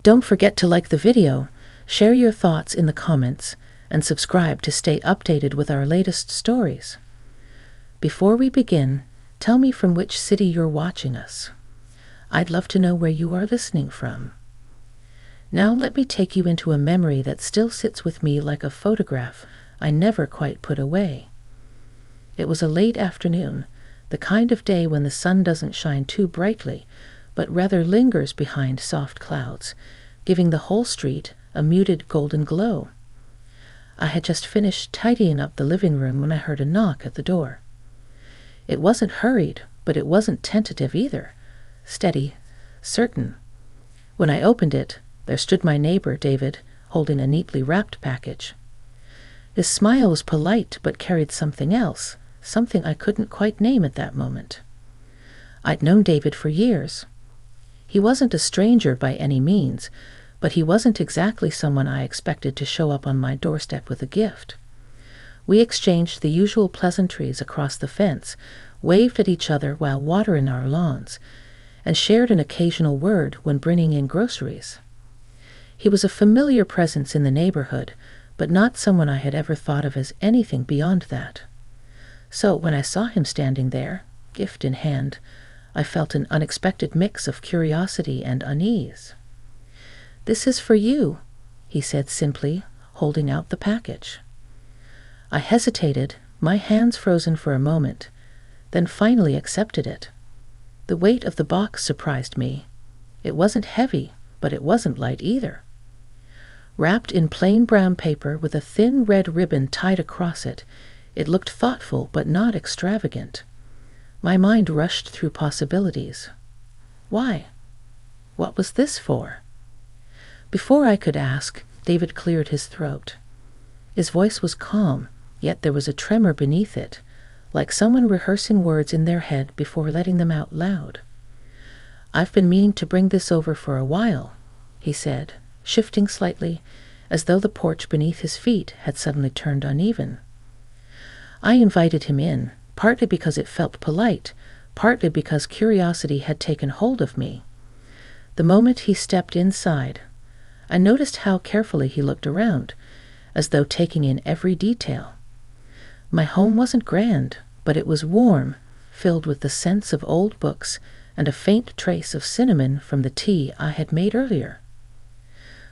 Don't forget to like the video, share your thoughts in the comments, and subscribe to stay updated with our latest stories. Before we begin, tell me from which city you're watching us. I'd love to know where you are listening from. Now let me take you into a memory that still sits with me like a photograph I never quite put away. It was a late afternoon, the kind of day when the sun doesn't shine too brightly, but rather lingers behind soft clouds, giving the whole street a muted golden glow. I had just finished tidying up the living room when I heard a knock at the door. It wasn't hurried, but it wasn't tentative either. Steady, certain. When I opened it, there stood my neighbor, David, holding a neatly wrapped package. His smile was polite but carried something else, something I couldn't quite name at that moment. I'd known David for years. He wasn't a stranger by any means, but he wasn't exactly someone I expected to show up on my doorstep with a gift. We exchanged the usual pleasantries across the fence, waved at each other while watering our lawns, and shared an occasional word when bringing in groceries. He was a familiar presence in the neighborhood, but not someone I had ever thought of as anything beyond that. So when I saw him standing there, gift in hand, I felt an unexpected mix of curiosity and unease. "This is for you," he said simply, holding out the package. I hesitated, my hands frozen for a moment, then finally accepted it. The weight of the box surprised me. It wasn't heavy, but it wasn't light either. Wrapped in plain brown paper with a thin red ribbon tied across it, it looked thoughtful but not extravagant. My mind rushed through possibilities. Why? What was this for? Before I could ask, David cleared his throat. His voice was calm, yet there was a tremor beneath it, like someone rehearsing words in their head before letting them out loud. "I've been meaning to bring this over for a while," he said, shifting slightly, as though the porch beneath his feet had suddenly turned uneven. I invited him in, partly because it felt polite, partly because curiosity had taken hold of me. The moment he stepped inside, I noticed how carefully he looked around, as though taking in every detail. My home wasn't grand, but it was warm, filled with the scents of old books and a faint trace of cinnamon from the tea I had made earlier.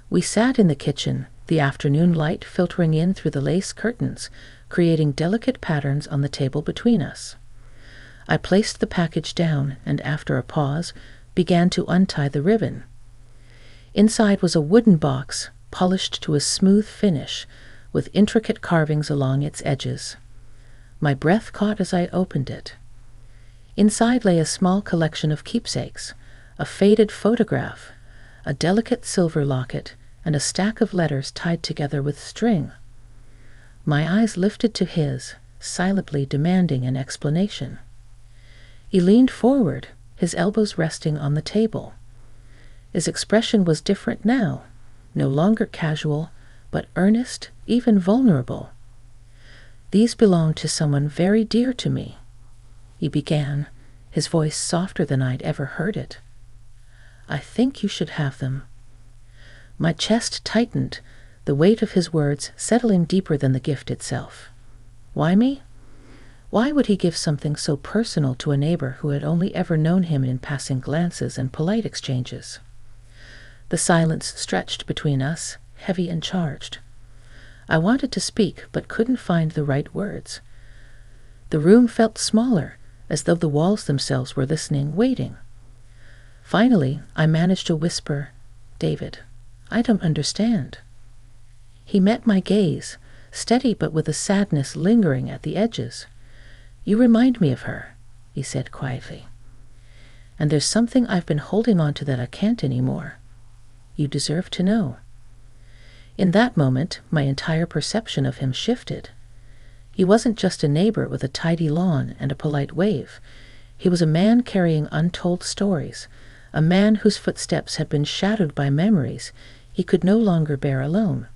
We sat in the kitchen, the afternoon light filtering in through the lace curtains, creating delicate patterns on the table between us. I placed the package down and, after a pause, began to untie the ribbon. Inside was a wooden box, polished to a smooth finish, with intricate carvings along its edges. My breath caught as I opened it. Inside lay a small collection of keepsakes, a faded photograph, a delicate silver locket, and a stack of letters tied together with string. My eyes lifted to his, silently demanding an explanation. He leaned forward, his elbows resting on the table. His expression was different now, no longer casual, but earnest, even vulnerable. "These belong to someone very dear to me," he began, his voice softer than I'd ever heard it. "I think you should have them." My chest tightened, the weight of his words settling deeper than the gift itself. Why me? Why would he give something so personal to a neighbor who had only ever known him in passing glances and polite exchanges? The silence stretched between us, heavy and charged. I wanted to speak, but couldn't find the right words. The room felt smaller, as though the walls themselves were listening, waiting. Finally, I managed to whisper, "David, I don't understand." He met my gaze, steady but with a sadness lingering at the edges. "You remind me of her," he said quietly. "And there's something I've been holding on to that I can't anymore. You deserve to know." In that moment, my entire perception of him shifted. He wasn't just a neighbor with a tidy lawn and a polite wave. He was a man carrying untold stories, a man whose footsteps had been shadowed by memories he could no longer bear alone.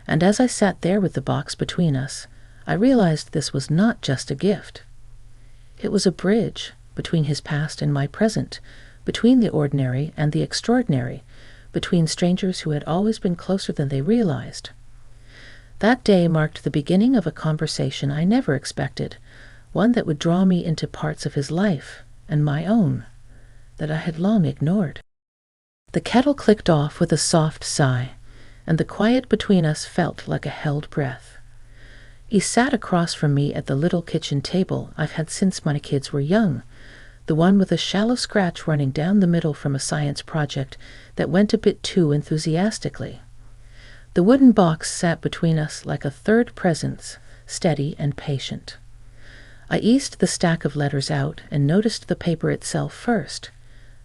And as I sat there with the box between us, I realized this was not just a gift. It was a bridge between his past and my present, between the ordinary and the extraordinary, between strangers who had always been closer than they realized. That day marked the beginning of a conversation I never expected, one that would draw me into parts of his life, and my own, that I had long ignored. The kettle clicked off with a soft sigh, and the quiet between us felt like a held breath. He sat across from me at the little kitchen table I've had since my kids were young, the one with a shallow scratch running down the middle from a science project that went a bit too enthusiastically. The wooden box sat between us like a third presence, steady and patient. I eased the stack of letters out and noticed the paper itself first,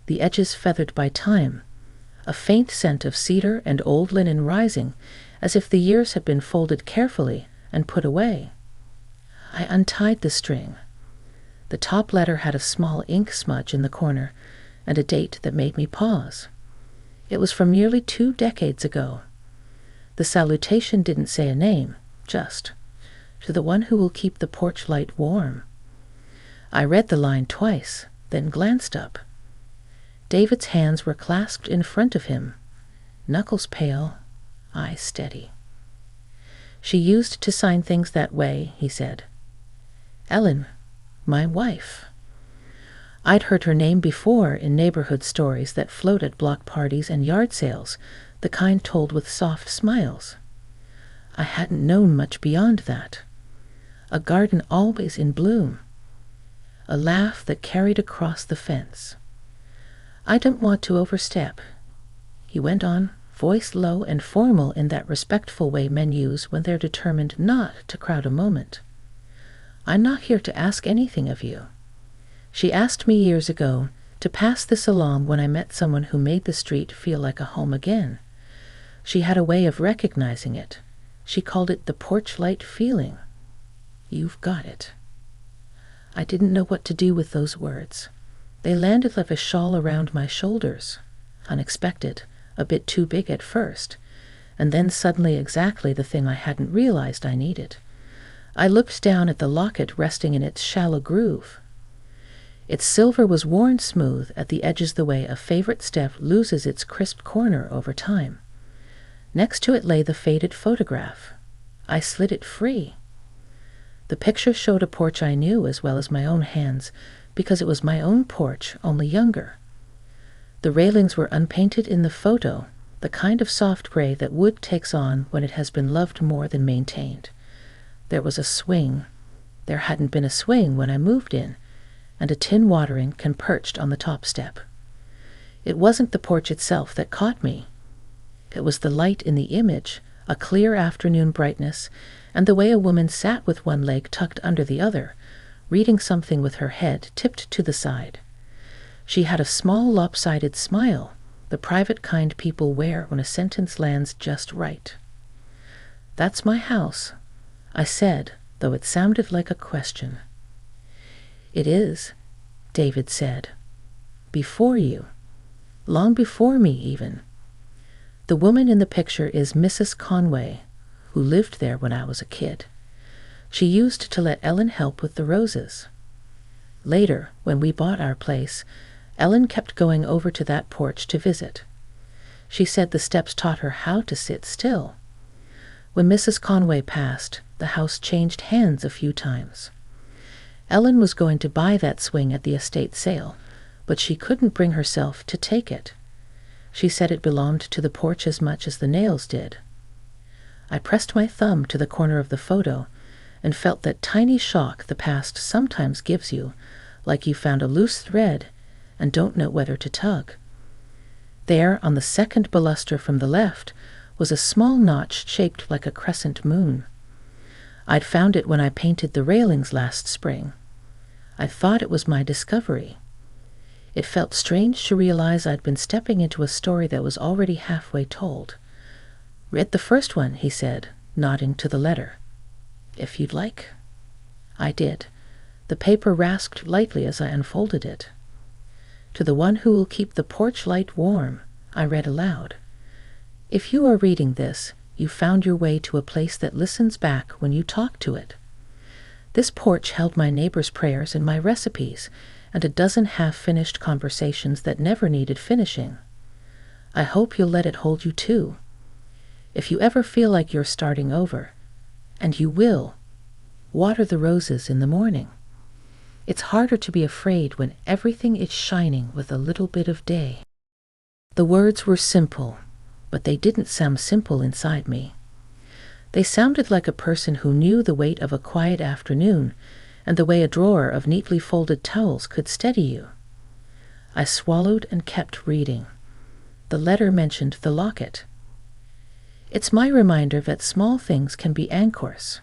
the edges feathered by time, a faint scent of cedar and old linen rising, as if the years had been folded carefully and put away. I untied the string. The top letter had a small ink smudge in the corner and a date that made me pause. It was from nearly 2 decades ago. The salutation didn't say a name, just, "To the one who will keep the porch light warm." I read the line twice, then glanced up. David's hands were clasped in front of him, knuckles pale, eyes steady. "She used to sign things that way," he said. "Ellen, my wife." I'd heard her name before in neighborhood stories that float at block parties and yard sales, the kind told with soft smiles. I hadn't known much beyond that. A garden always in bloom. A laugh that carried across the fence. "I don't want to overstep," he went on, voice low and formal in that respectful way men use when they're determined not to crowd a moment. "I'm not here to ask anything of you. She asked me years ago to pass this along when I met someone who made the street feel like a home again. She had a way of recognizing it. She called it the porch light feeling. You've got it." I didn't know what to do with those words. They landed like a shawl around my shoulders, unexpected, a bit too big at first, and then suddenly exactly the thing I hadn't realized I needed. I looked down at the locket resting in its shallow groove. Its silver was worn smooth at the edges the way a favorite step loses its crisp corner over time. Next to it lay the faded photograph. I slid it free. The picture showed a porch I knew as well as my own hands, because it was my own porch, only younger. The railings were unpainted in the photo, the kind of soft gray that wood takes on when it has been loved more than maintained. There was a swing. There hadn't been a swing when I moved in, and a tin watering can perched on the top step. It wasn't the porch itself that caught me. It was the light in the image, a clear afternoon brightness, and the way a woman sat with one leg tucked under the other, reading something with her head tipped to the side. She had a small lopsided smile, the private kind people wear when a sentence lands just right. "That's my house," I said, though it sounded like a question. "It is," David said. "Before you. Long before me, even. The woman in the picture is Mrs. Conway, who lived there when I was a kid. She used to let Ellen help with the roses. Later, when we bought our place, Ellen kept going over to that porch to visit. She said the steps taught her how to sit still. When Mrs. Conway passed, the house changed hands a few times. Ellen was going to buy that swing at the estate sale, but she couldn't bring herself to take it. She said it belonged to the porch as much as the nails did. I pressed my thumb to the corner of the photo and felt that tiny shock the past sometimes gives you, like you found a loose thread and don't know whether to tug. There, on the second baluster from the left, was a small notch shaped like a crescent moon. I'd found it when I painted the railings last spring. I thought it was my discovery. It felt strange to realize I'd been stepping into a story that was already halfway told. "Read the first one," he said, nodding to the letter. "If you'd like." I did. The paper rasped lightly as I unfolded it. "To the one who will keep the porch light warm," I read aloud. "If you are reading this, you found your way to a place that listens back when you talk to it. This porch held my neighbor's prayers and my recipes, and a dozen half-finished conversations that never needed finishing. I hope you'll let it hold you too. If you ever feel like you're starting over, and you will, water the roses in the morning. It's harder to be afraid when everything is shining with a little bit of day." The words were simple, but they didn't sound simple inside me. They sounded like a person who knew the weight of a quiet afternoon and the way a drawer of neatly folded towels could steady you. I swallowed and kept reading. The letter mentioned the locket. It's my reminder that small things can be anchors,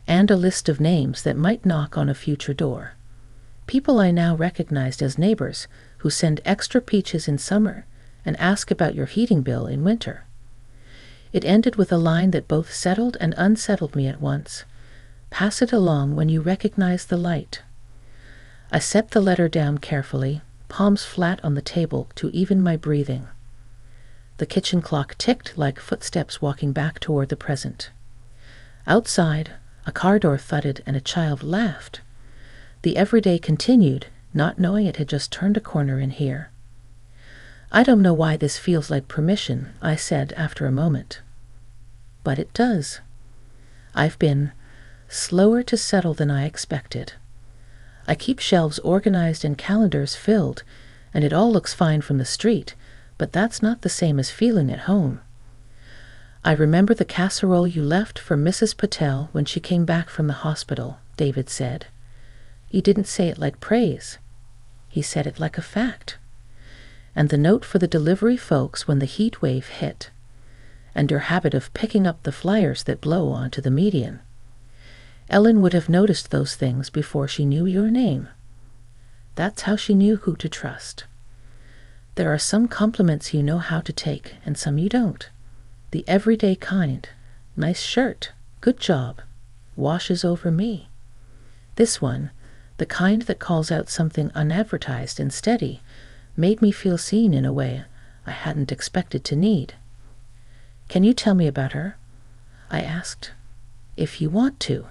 and a list of names that might knock on a future door. People I now recognized as neighbors who send extra peaches in summer and ask about your heating bill in winter. It ended with a line that both settled and unsettled me at once. "Pass it along when you recognize the light." I set the letter down carefully, palms flat on the table to even my breathing. The kitchen clock ticked like footsteps walking back toward the present. Outside, a car door thudded and a child laughed. The everyday continued, not knowing it had just turned a corner in here. "I don't know why this feels like permission," I said after a moment. But it does. I've been slower to settle than I expected. I keep shelves organized and calendars filled, and it all looks fine from the street, but that's not the same as feeling at home. "I remember the casserole you left for Mrs. Patel when she came back from the hospital," David said. "You didn't say it like praise. He said it like a fact. And the note for the delivery folks when the heat wave hit. And your habit of picking up the flyers that blow onto the median. Ellen would have noticed those things before she knew your name. That's how she knew who to trust. There are some compliments you know how to take and some you don't. The everyday kind, nice shirt, good job, washes over me. This one, the kind that calls out something unadvertised and steady, made me feel seen in a way I hadn't expected to need." "Can you tell me about her?" I asked. "If you want to."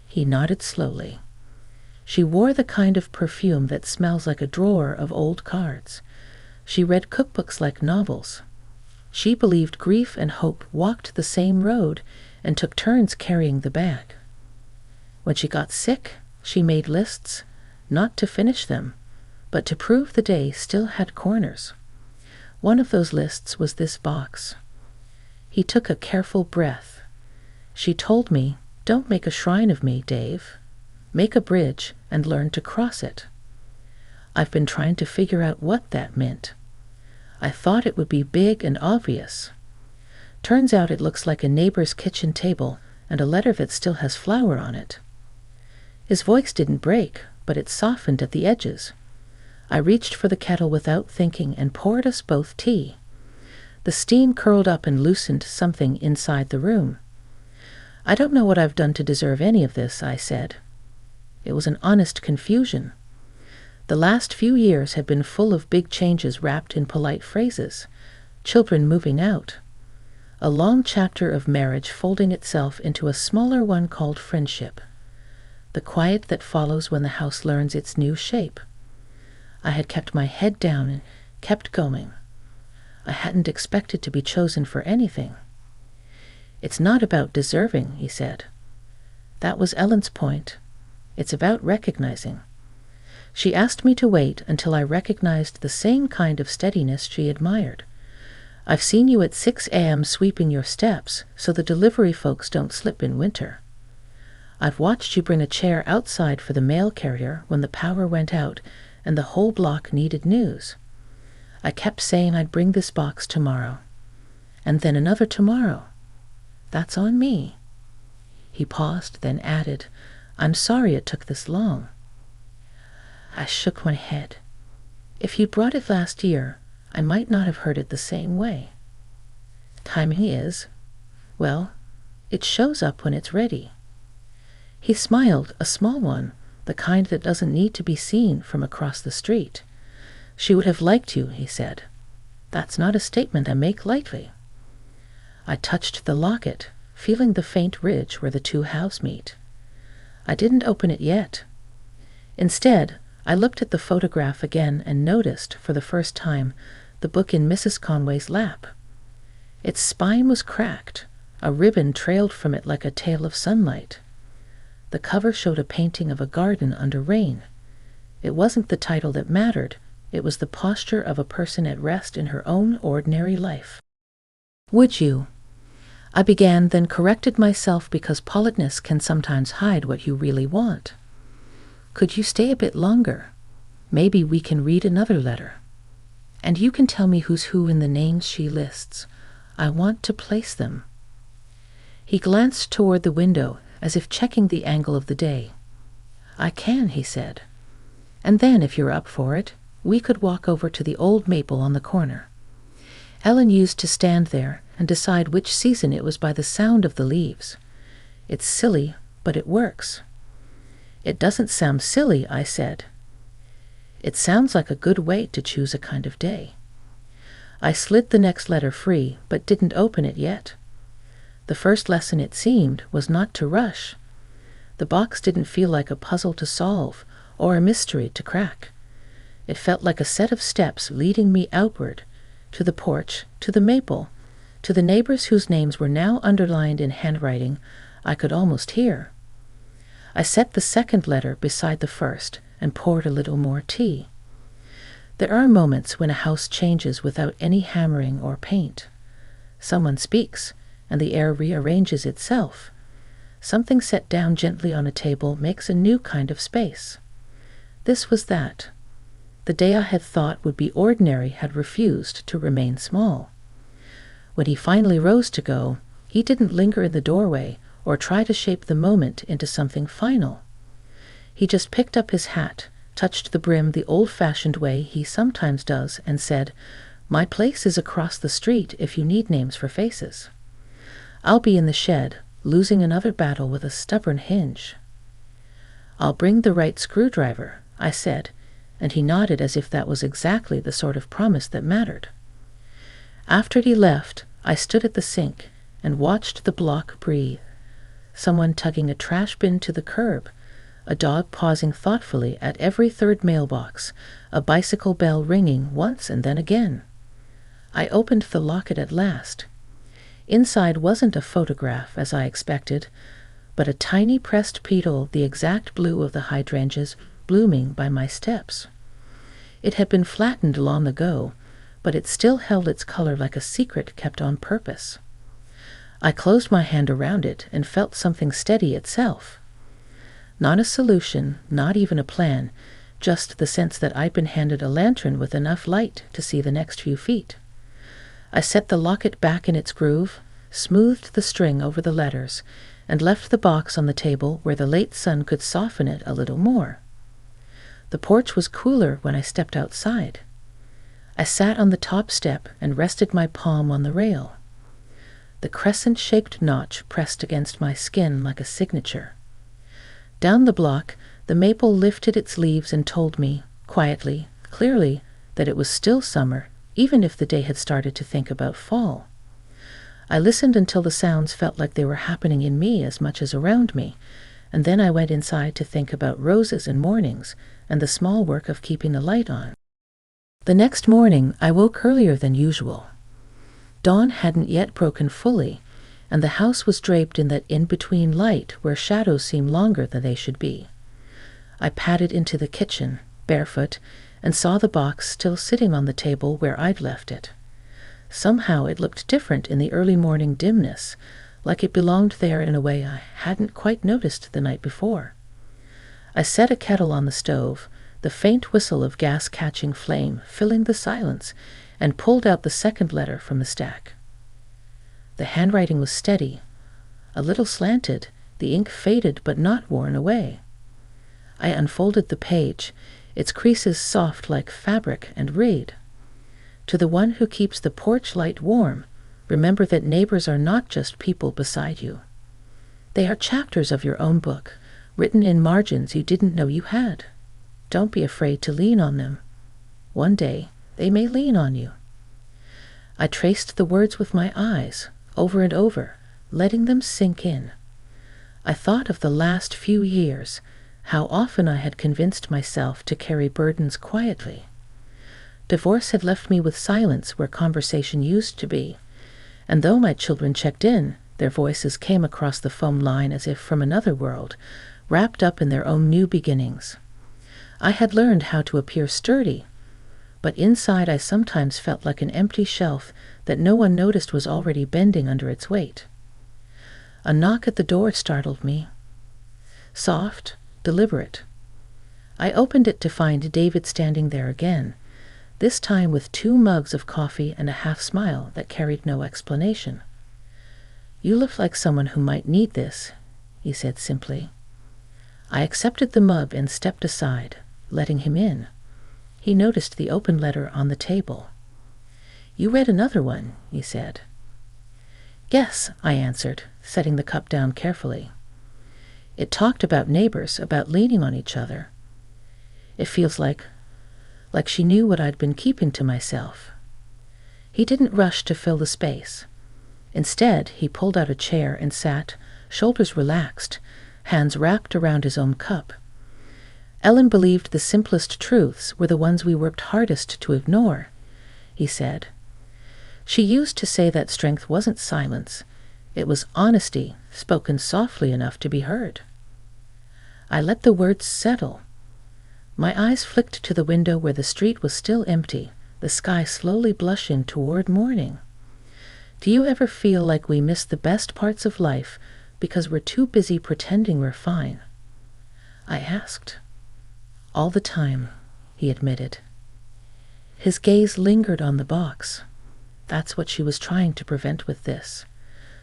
He nodded slowly. "She wore the kind of perfume that smells like a drawer of old cards. She read cookbooks like novels. She believed grief and hope walked the same road and took turns carrying the bag. When she got sick, she made lists, not to finish them, but to prove the day still had corners. One of those lists was this box." He took a careful breath. "She told me, 'Don't make a shrine of me, Dave. Make a bridge and learn to cross it.' I've been trying to figure out what that meant. I thought it would be big and obvious. Turns out it looks like a neighbor's kitchen table and a letter that still has flour on it." His voice didn't break, but it softened at the edges. I reached for the kettle without thinking and poured us both tea. The steam curled up and loosened something inside the room. "I don't know what I've done to deserve any of this," I said. It was an honest confusion. The last few years had been full of big changes wrapped in polite phrases. Children moving out. A long chapter of marriage folding itself into a smaller one called friendship. The quiet that follows when the house learns its new shape. I had kept my head down and kept going. I hadn't expected to be chosen for anything. "It's not about deserving," he said. That was Ellen's point. It's about recognizing. She asked me to wait until I recognized the same kind of steadiness she admired. "I've seen you at 6 a.m. sweeping your steps so the delivery folks don't slip in winter. I've watched you bring a chair outside for the mail carrier when the power went out and the whole block needed news. I kept saying I'd bring this box tomorrow. And then another tomorrow. That's on me." He paused, then added, "I'm sorry it took this long." I shook my head. If you'd brought it last year, I might not have heard it the same way. Timing is, well, it shows up when it's ready. He smiled, a small one, the kind that doesn't need to be seen from across the street. "She would have liked you," he said. "That's not a statement I make lightly." I touched the locket, feeling the faint ridge where the two halves meet. I didn't open it yet. Instead, I looked at the photograph again and noticed, for the first time, the book in Mrs. Conway's lap. Its spine was cracked. A ribbon trailed from it like a tail of sunlight. The cover showed a painting of a garden under rain. It wasn't the title that mattered. It was the posture of a person at rest in her own ordinary life. "Would you?" I began, then corrected myself because politeness can sometimes hide what you really want. "Could you stay a bit longer? Maybe we can read another letter. And you can tell me who's who in the names she lists. I want to place them." He glanced toward the window, as if checking the angle of the day. "I can," he said. "And then, if you're up for it, we could walk over to the old maple on the corner." Ellen used to stand there and decide which season it was by the sound of the leaves. "It's silly, but it works." "It doesn't sound silly," I said. "It sounds like a good way to choose a kind of day." I slid the next letter free, but didn't open it yet. The first lesson, it seemed, was not to rush. The box didn't feel like a puzzle to solve or a mystery to crack. It felt like a set of steps leading me outward, to the porch, to the maple, to the neighbors whose names were now underlined in handwriting I could almost hear. I set the second letter beside the first and poured a little more tea. There are moments when a house changes without any hammering or paint. Someone speaks, and the air rearranges itself. Something set down gently on a table makes a new kind of space. This was that. The day I had thought would be ordinary had refused to remain small. When he finally rose to go, he didn't linger in the doorway or try to shape the moment into something final. He just picked up his hat, touched the brim the old-fashioned way he sometimes does, and said, "My place is across the street if you need names for faces. I'll be in the shed, losing another battle with a stubborn hinge." "I'll bring the right screwdriver," I said, and he nodded as if that was exactly the sort of promise that mattered. After he left, I stood at the sink and watched the block breathe. Someone tugging a trash bin to the curb, a dog pausing thoughtfully at every third mailbox, a bicycle bell ringing once and then again. I opened the locket at last. Inside wasn't a photograph, as I expected, but a tiny pressed petal the exact blue of the hydrangeas blooming by my steps. It had been flattened long ago, but it still held its color like a secret kept on purpose. I closed my hand around it and felt something steady itself. Not a solution, not even a plan, just the sense that I'd been handed a lantern with enough light to see the next few feet. I set the locket back in its groove, smoothed the string over the letters, and left the box on the table where the late sun could soften it a little more. The porch was cooler when I stepped outside. I sat on the top step and rested my palm on the rail. The crescent-shaped notch pressed against my skin like a signature. Down the block, the maple lifted its leaves and told me, quietly, clearly, that it was still summer, even if the day had started to think about fall. I listened until the sounds felt like they were happening in me as much as around me, and then I went inside to think about roses and mornings and the small work of keeping the light on. The next morning, I woke earlier than usual. Dawn hadn't yet broken fully, and the house was draped in that in-between light where shadows seem longer than they should be. I padded into the kitchen, barefoot, and saw the box still sitting on the table where I'd left it. Somehow it looked different in the early morning dimness, like it belonged there in a way I hadn't quite noticed the night before. I set a kettle on the stove, the faint whistle of gas catching flame filling the silence, and pulled out the second letter from the stack. The handwriting was steady, a little slanted, the ink faded but not worn away. I unfolded the page, its creases soft like fabric and read. To the one who keeps the porch light warm, remember that neighbors are not just people beside you. They are chapters of your own book, written in margins you didn't know you had. Don't be afraid to lean on them. One day, they may lean on you. I traced the words with my eyes, over and over, letting them sink in. I thought of the last few years, how often I had convinced myself to carry burdens quietly. Divorce had left me with silence where conversation used to be, and though my children checked in, their voices came across the phone line as if from another world, wrapped up in their own new beginnings. I had learned how to appear sturdy, but inside I sometimes felt like an empty shelf that no one noticed was already bending under its weight. A knock at the door startled me. Soft, deliberate. I opened it to find David standing there again, this time with 2 mugs of coffee and a half-smile that carried no explanation. "You look like someone who might need this," he said simply. I accepted the mug and stepped aside, letting him in. He noticed the open letter on the table. "You read another one," he said. "Yes," I answered, setting the cup down carefully. "It talked about neighbors, about leaning on each other. It feels like she knew what I'd been keeping to myself." He didn't rush to fill the space. Instead, he pulled out a chair and sat, shoulders relaxed, hands wrapped around his own cup. "Ellen believed the simplest truths were the ones we worked hardest to ignore," he said. "She used to say that strength wasn't silence. It was honesty, spoken softly enough to be heard." I let the words settle. My eyes flicked to the window where the street was still empty, the sky slowly blushing toward morning. Do you ever feel like we miss the best parts of life because we're too busy pretending we're fine? I asked. "All the time," he admitted. His gaze lingered on the box. That's what she was trying to prevent with this.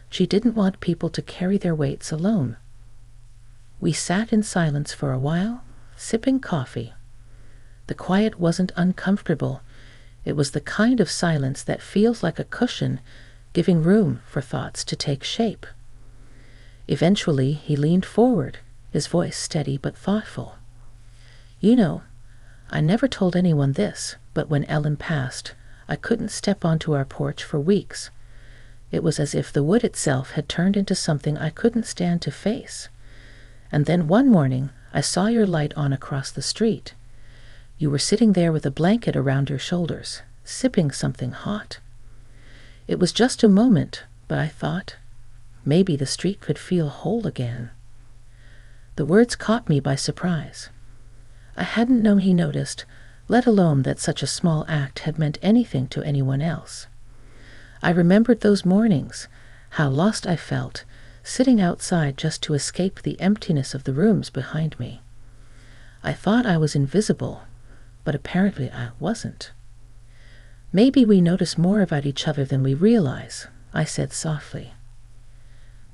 She didn't want people to carry their weights alone. We sat in silence for a while, sipping coffee. The quiet wasn't uncomfortable. It was the kind of silence that feels like a cushion, giving room for thoughts to take shape. Eventually, he leaned forward, his voice steady but thoughtful. "You know, I never told anyone this, but when Ellen passed, I couldn't step onto our porch for weeks. It was as if the wood itself had turned into something I couldn't stand to face. And then one morning, I saw your light on across the street. You were sitting there with a blanket around your shoulders, sipping something hot. It was just a moment, but I thought, maybe the street could feel whole again." The words caught me by surprise. I hadn't known he noticed, let alone that such a small act had meant anything to anyone else. I remembered those mornings, how lost I felt, sitting outside just to escape the emptiness of the rooms behind me. I thought I was invisible, but apparently I wasn't. "Maybe we notice more about each other than we realize," I said softly.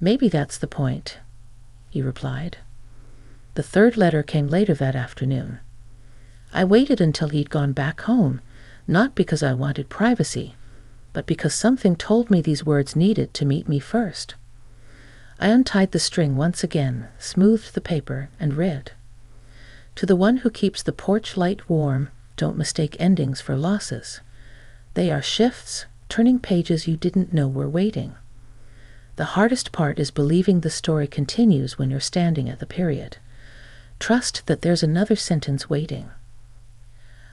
"Maybe that's the point," he replied. The 3rd letter came later that afternoon. I waited until he'd gone back home, not because I wanted privacy, but because something told me these words needed to meet me first. I untied the string once again, smoothed the paper, and read. "To the one who keeps the porch light warm, don't mistake endings for losses. They are shifts, turning pages you didn't know were waiting. The hardest part is believing the story continues when you're standing at the period. Trust that there's another sentence waiting."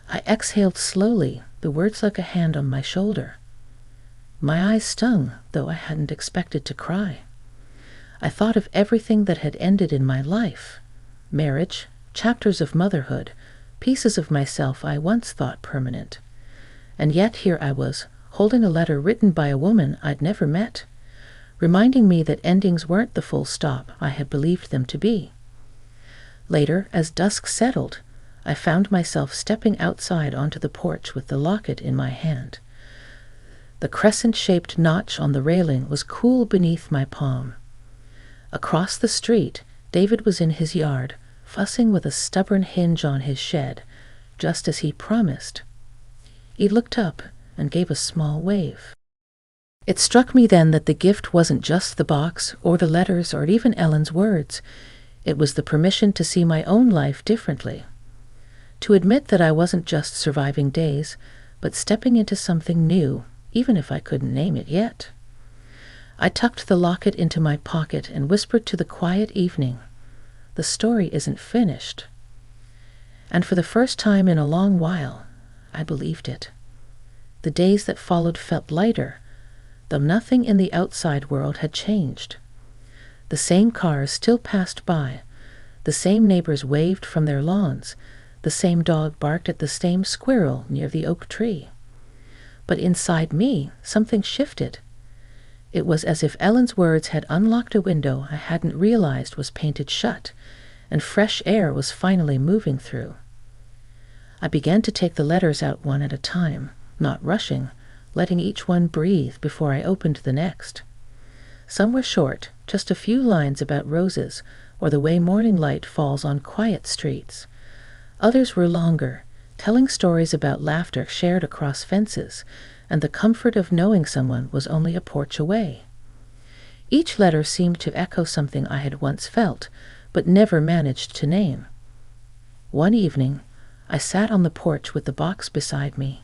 I exhaled slowly, the words like a hand on my shoulder. My eyes stung, though I hadn't expected to cry. I thought of everything that had ended in my life. Marriage, chapters of motherhood, pieces of myself I once thought permanent. And yet here I was, holding a letter written by a woman I'd never met, reminding me that endings weren't the full stop I had believed them to be. Later, as dusk settled, I found myself stepping outside onto the porch with the locket in my hand. The crescent-shaped notch on the railing was cool beneath my palm. Across the street, David was in his yard, fussing with a stubborn hinge on his shed, just as he promised. He looked up and gave a small wave. It struck me then that the gift wasn't just the box or the letters or even Ellen's words. It was the permission to see my own life differently. To admit that I wasn't just surviving days, but stepping into something new, even if I couldn't name it yet. I tucked the locket into my pocket and whispered to the quiet evening, "The story isn't finished." And for the first time in a long while, I believed it. The days that followed felt lighter, though nothing in the outside world had changed. The same cars still passed by, the same neighbors waved from their lawns, the same dog barked at the same squirrel near the oak tree. But inside me, something shifted. It was as if Ellen's words had unlocked a window I hadn't realized was painted shut, and fresh air was finally moving through. I began to take the letters out one at a time, not rushing, letting each one breathe before I opened the next. Some were short, just a few lines about roses or the way morning light falls on quiet streets. Others were longer, telling stories about laughter shared across fences and the comfort of knowing someone was only a porch away. Each letter seemed to echo something I had once felt, but never managed to name. One evening, I sat on the porch with the box beside me.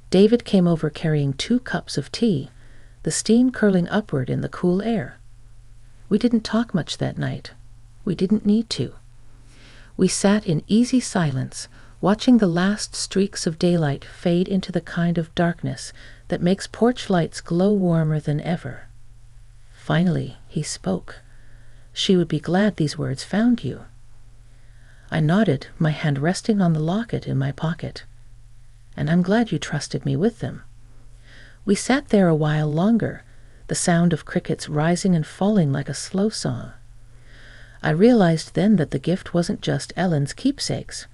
David came over carrying 2 cups of tea, the steam curling upward in the cool air. We didn't talk much that night. We didn't need to. We sat in easy silence, watching the last streaks of daylight fade into the kind of darkness that makes porch lights glow warmer than ever. Finally, he spoke. She would be glad these words found you. I nodded, my hand resting on the locket in my pocket. And I'm glad you trusted me with them. We sat there a while longer, the sound of crickets rising and falling like a slow song. I realized then that the gift wasn't just Ellen's keepsakes.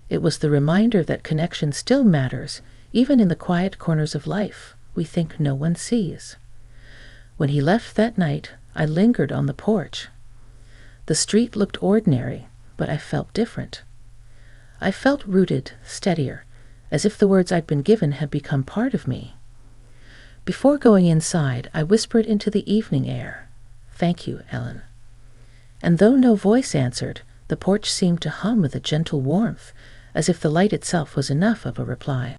It was the reminder that connection still matters, even in the quiet corners of life we think no one sees. When he left that night, I lingered on the porch. The street looked ordinary, but I felt different. I felt rooted, steadier, as if the words I'd been given had become part of me. Before going inside, I whispered into the evening air, "Thank you, Ellen." And though no voice answered, the porch seemed to hum with a gentle warmth, as if the light itself was enough of a reply.